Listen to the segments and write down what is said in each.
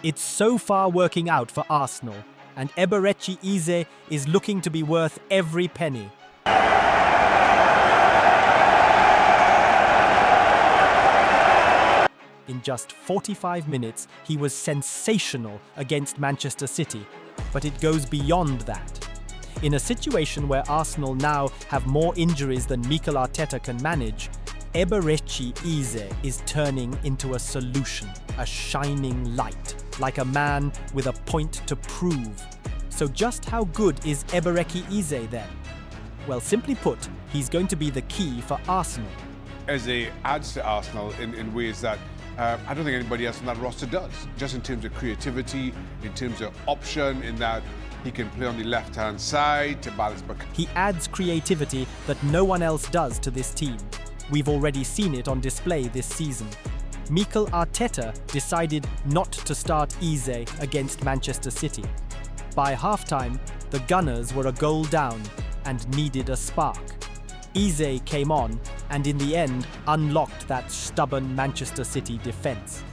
It's so far working out for Arsenal, and Eberechi Eze is looking to be worth every penny. In just 45 minutes, he was sensational against Manchester City, but it goes beyond that. In a situation where Arsenal now have more injuries than Mikel Arteta can manage, Eberechi Eze is turning into a solution, a shining light, like a man with a point to prove. So just how good is Eberechi Eze then? Well, simply put, he's going to be the key for Arsenal. Eze adds to Arsenal in ways that I don't think anybody else on that roster does, just in terms of creativity, in terms of option, in that he can play on the left-hand side to balance back. He adds creativity that no one else does to this team. We've already seen it on display this season. Mikel Arteta decided not to start Eze against Manchester City. By halftime, the Gunners were a goal down and needed a spark. Eze came on and in the end unlocked that stubborn Manchester City defence.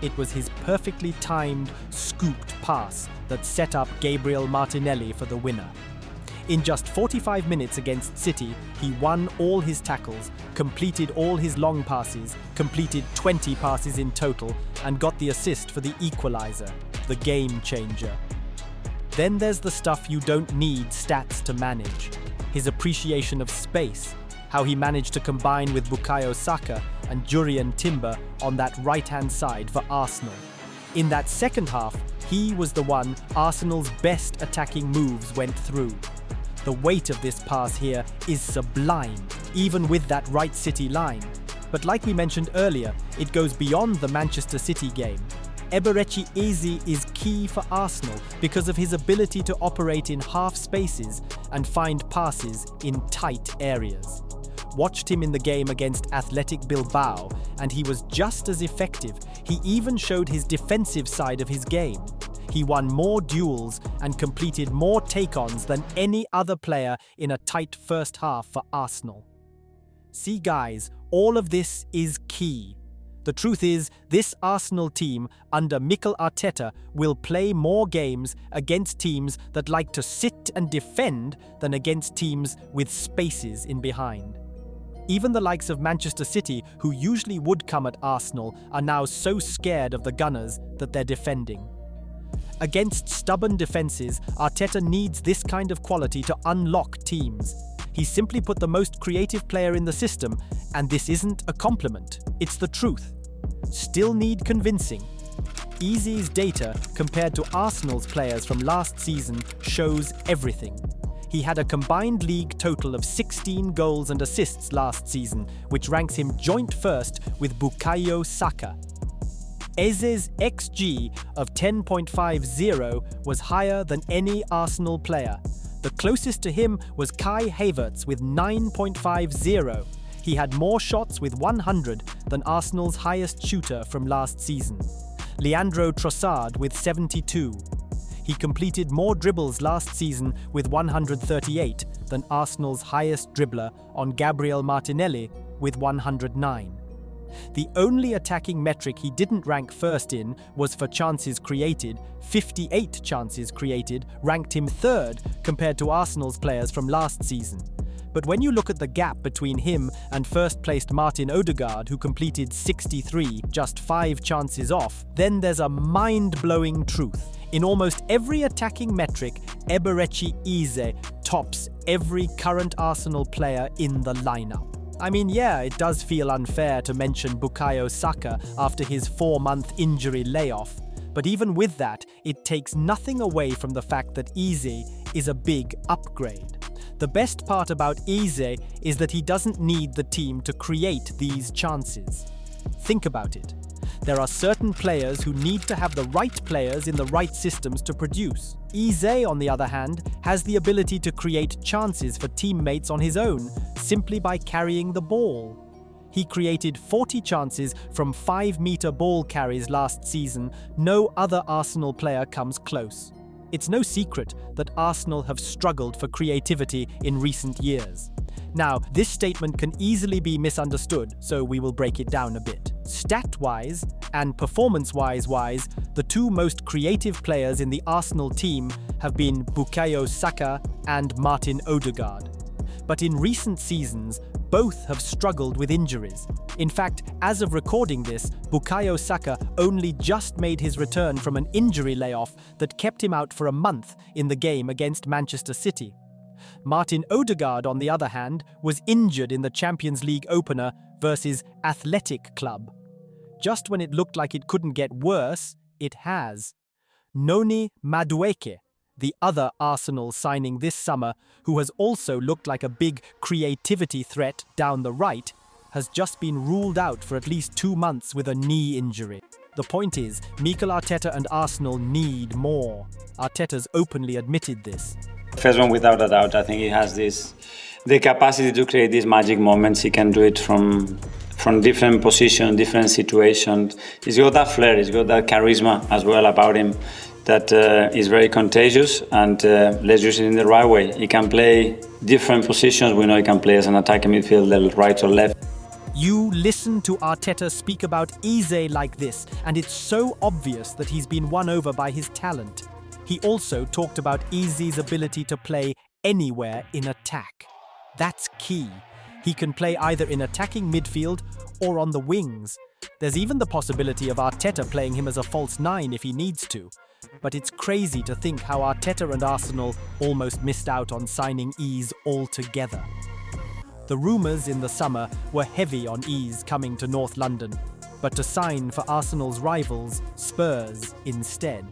It was his perfectly timed, scooped pass that set up Gabriel Martinelli for the winner. In just 45 minutes against City, he won all his tackles, completed all his long passes, completed 20 passes in total, and got the assist for the equaliser, the game changer. Then there's the stuff you don't need stats to manage. His appreciation of space, how he managed to combine with Bukayo Saka and Odegaard and Timber on that right-hand side for Arsenal. In that second half, he was the one Arsenal's best attacking moves went through. The weight of this pass here is sublime, even with that right City line. But like we mentioned earlier, it goes beyond the Manchester City game. Eberechi Eze is key for Arsenal because of his ability to operate in half spaces and find passes in tight areas. Watched him in the game against Athletic Bilbao, and he was just as effective. He even showed his defensive side of his game. He won more duels and completed more take-ons than any other player in a tight first half for Arsenal. See guys, all of this is key. The truth is, this Arsenal team under Mikel Arteta will play more games against teams that like to sit and defend than against teams with spaces in behind. Even the likes of Manchester City, who usually would come at Arsenal, are now so scared of the Gunners that they're defending. Against stubborn defences, Arteta needs this kind of quality to unlock teams. He simply put the most creative player in the system, and this isn't a compliment, it's the truth. Still need convincing. Eze's data compared to Arsenal's players from last season shows everything. He had a combined league total of 16 goals and assists last season, which ranks him joint first with Bukayo Saka. Eze's XG of 10.50 was higher than any Arsenal player. The closest to him was Kai Havertz with 9.50. He had more shots with 100 than Arsenal's highest shooter from last season, Leandro Trossard with 72. He completed more dribbles last season with 138 than Arsenal's highest dribbler on Gabriel Martinelli with 109. The only attacking metric he didn't rank first in was for chances created. 58 chances created ranked him third compared to Arsenal's players from last season. But when you look at the gap between him and first-placed Martin Odegaard, who completed 63, just 5 chances off, then there's a mind-blowing truth. In almost every attacking metric, Eberechi Eze tops every current Arsenal player in the lineup. I mean, yeah, it does feel unfair to mention Bukayo Saka after his 4-month injury layoff, but even with that, it takes nothing away from the fact that Eze is a big upgrade. The best part about Eze is that he doesn't need the team to create these chances. Think about it. There are certain players who need to have the right players in the right systems to produce. Eze, on the other hand, has the ability to create chances for teammates on his own simply by carrying the ball. He created 40 chances from 5-meter ball carries last season. No other Arsenal player comes close. It's no secret that Arsenal have struggled for creativity in recent years. Now, this statement can easily be misunderstood, so we will break it down a bit. Stat-wise and performance-wise, the two most creative players in the Arsenal team have been Bukayo Saka and Martin Odegaard. But in recent seasons, both have struggled with injuries. In fact, as of recording this, Bukayo Saka only just made his return from an injury layoff that kept him out for a month in the game against Manchester City. Martin Odegaard, on the other hand, was injured in the Champions League opener versus Athletic Club. Just when it looked like it couldn't get worse, it has. Noni Madueke, the other Arsenal signing this summer, who has also looked like a big creativity threat down the right, has just been ruled out for at least 2 months with a knee injury. The point is, Mikel Arteta and Arsenal need more. Arteta's openly admitted this. First one, without a doubt, I think he has the capacity to create these magic moments. He can do it from different positions, different situations. He's got that flair, he's got that charisma as well about him that is very contagious, and let's use it in the right way. He can play different positions. We know he can play as an attacking midfielder, right or left. You listen to Arteta speak about Eze like this, and it's so obvious that he's been won over by his talent. He also talked about Eze's ability to play anywhere in attack. That's key. He can play either in attacking midfield or on the wings. There's even the possibility of Arteta playing him as a false nine if he needs to. But it's crazy to think how Arteta and Arsenal almost missed out on signing Eze altogether. The rumours in the summer were heavy on Eze coming to North London, but to sign for Arsenal's rivals, Spurs, instead.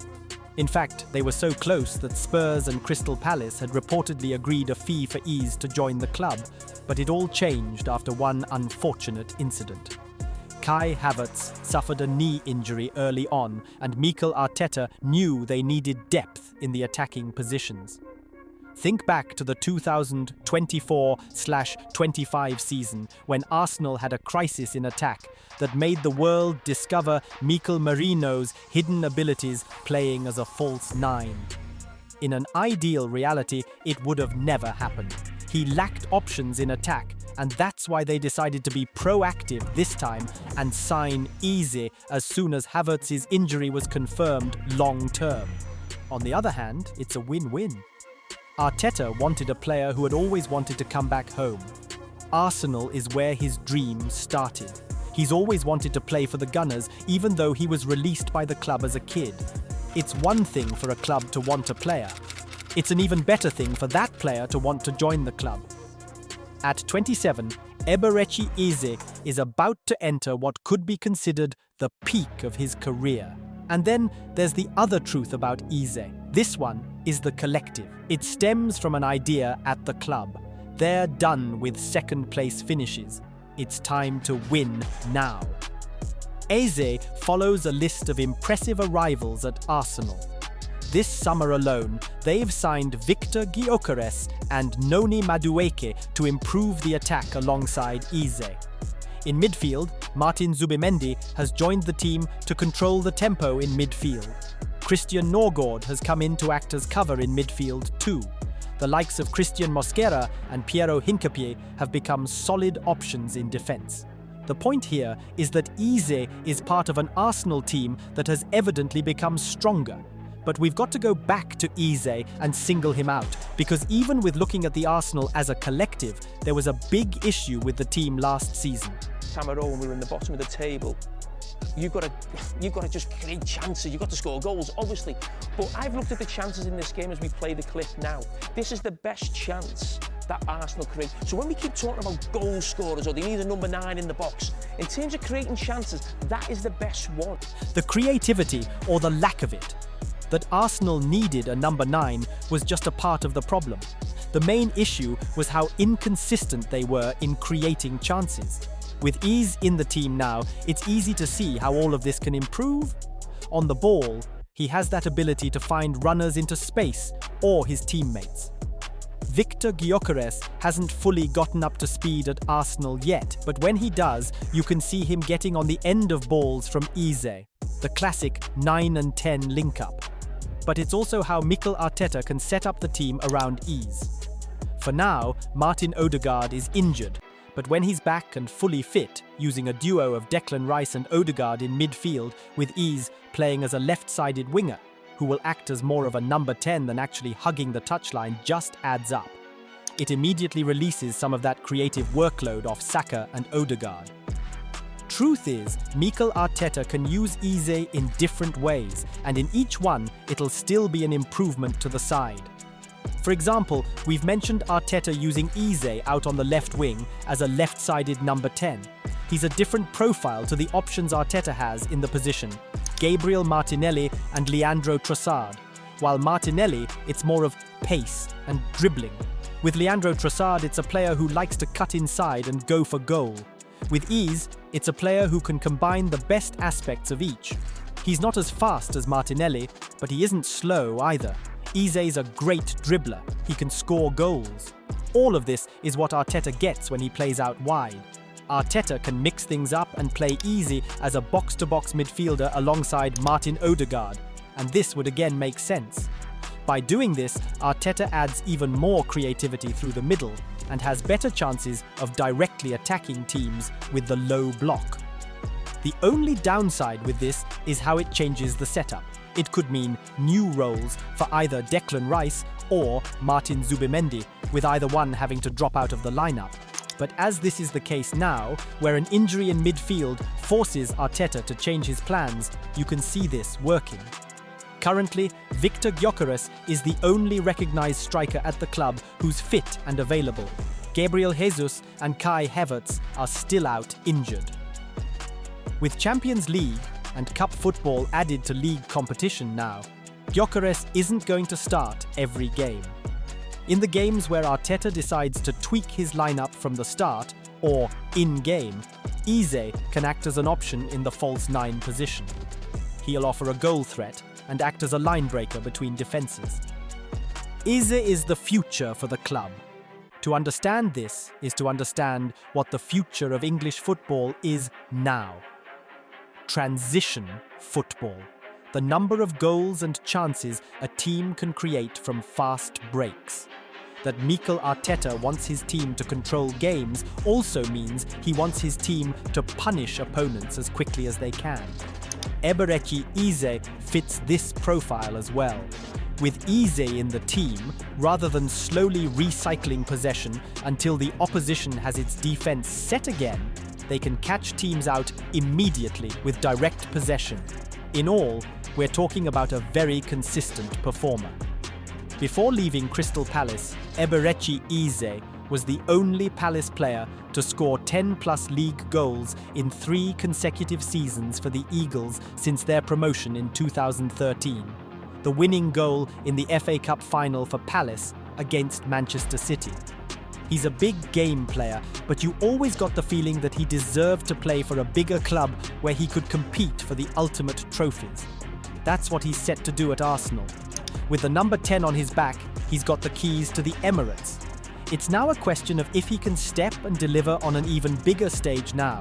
In fact, they were so close that Spurs and Crystal Palace had reportedly agreed a fee for Eze to join the club, but it all changed after one unfortunate incident. Kai Havertz suffered a knee injury early on, and Mikel Arteta knew they needed depth in the attacking positions. Think back to the 2024/25 season when Arsenal had a crisis in attack that made the world discover Mikel Merino's hidden abilities playing as a false nine. In an ideal reality, it would have never happened. He lacked options in attack, and that's why they decided to be proactive this time and sign Eze as soon as Havertz's injury was confirmed long-term. On the other hand, it's a win-win. Arteta wanted a player who had always wanted to come back home. Arsenal is where his dream started. He's always wanted to play for the Gunners, even though he was released by the club as a kid. It's one thing for a club to want a player. It's an even better thing for that player to want to join the club. At 27, Eberechi Eze is about to enter what could be considered the peak of his career. And then there's the other truth about Eze. This one is the collective. It stems from an idea at the club. They're done with second-place finishes. It's time to win now. Eze follows a list of impressive arrivals at Arsenal. This summer alone, they've signed Victor Gyökeres and Noni Madueke to improve the attack alongside Eze. In midfield, Martin Zubimendi has joined the team to control the tempo in midfield. Christian Norgård has come in to act as cover in midfield too. The likes of Christian Mosquera and Piero Hincapié have become solid options in defence. The point here is that Eze is part of an Arsenal team that has evidently become stronger. But we've got to go back to Eze and single him out, because even with looking at the Arsenal as a collective, there was a big issue with the team last season. Time at home, we were in the bottom of the table. You've got to just create chances. You've got to score goals, obviously. But I've looked at the chances in this game as we play the clip now. This is the best chance that Arsenal create. So when we keep talking about goal scorers or they need a number 9 in the box, in terms of creating chances, that is the best one. The creativity, or the lack of it, that Arsenal needed a number 9 was just a part of the problem. The main issue was how inconsistent they were in creating chances. With Eze in the team now, it's easy to see how all of this can improve. On the ball, he has that ability to find runners into space or his teammates. Victor Gyökeres hasn't fully gotten up to speed at Arsenal yet, but when he does, you can see him getting on the end of balls from Eze, the classic 9 and 10 link-up. But it's also how Mikel Arteta can set up the team around Eze. For now, Martin Odegaard is injured, But when he's back and fully fit, using a duo of Declan Rice and Odegaard in midfield, with Eze playing as a left-sided winger, who will act as more of a number 10 than actually hugging the touchline, just adds up. It immediately releases some of that creative workload off Saka and Odegaard. Truth is, Mikel Arteta can use Eze in different ways, and in each one, it'll still be an improvement to the side. For example, we've mentioned Arteta using Eze out on the left wing as a left-sided number 10. He's a different profile to the options Arteta has in the position, Gabriel Martinelli and Leandro Trossard. While Martinelli, it's more of pace and dribbling. With Leandro Trossard, it's a player who likes to cut inside and go for goal. With Eze, it's a player who can combine the best aspects of each. He's not as fast as Martinelli, but he isn't slow either. Eze's a great dribbler. He can score goals. All of this is what Arteta gets when he plays out wide. Arteta can mix things up and play Eze as a box-to-box midfielder alongside Martin Odegaard, and this would again make sense. By doing this, Arteta adds even more creativity through the middle and has better chances of directly attacking teams with the low block. The only downside with this is how it changes the setup. It could mean new roles for either Declan Rice or Martin Zubimendi, with either one having to drop out of the lineup. But as this is the case now, where an injury in midfield forces Arteta to change his plans, you can see this working. Currently, Victor Gyökeres is the only recognised striker at the club who's fit and available. Gabriel Jesus and Kai Havertz are still out injured. With Champions League and Cup football added to league competition now, Gyökeres isn't going to start every game. In the games where Arteta decides to tweak his lineup from the start, or in-game, Eze can act as an option in the false 9 position. He'll offer a goal threat and act as a line breaker between defences. Eze is the future for the club. To understand this is to understand what the future of English football is now. Transition football. The number of goals and chances a team can create from fast breaks. That Mikel Arteta wants his team to control games also means he wants his team to punish opponents as quickly as they can. Eberechi Eze fits this profile as well. With Eze in the team, rather than slowly recycling possession until the opposition has its defense set again, they can catch teams out immediately with direct possession. In all, we're talking about a very consistent performer. Before leaving Crystal Palace, Eberechi Eze was the only Palace player to score 10-plus league goals in 3 consecutive seasons for the Eagles since their promotion in 2013. The winning goal in the FA Cup final for Palace against Manchester City. He's a big game player, but you always got the feeling that he deserved to play for a bigger club where he could compete for the ultimate trophies. That's what he's set to do at Arsenal. With the number 10 on his back, he's got the keys to the Emirates. It's now a question of if he can step and deliver on an even bigger stage now.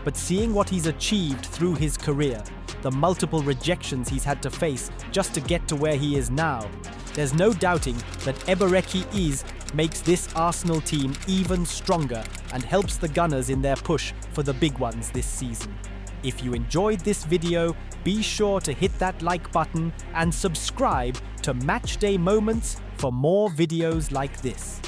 But seeing what he's achieved through his career, the multiple rejections he's had to face just to get to where he is now, there's no doubting that Eberechi Eze makes this Arsenal team even stronger and helps the Gunners in their push for the big ones this season. If you enjoyed this video, be sure to hit that like button and subscribe to Matchday Moments for more videos like this.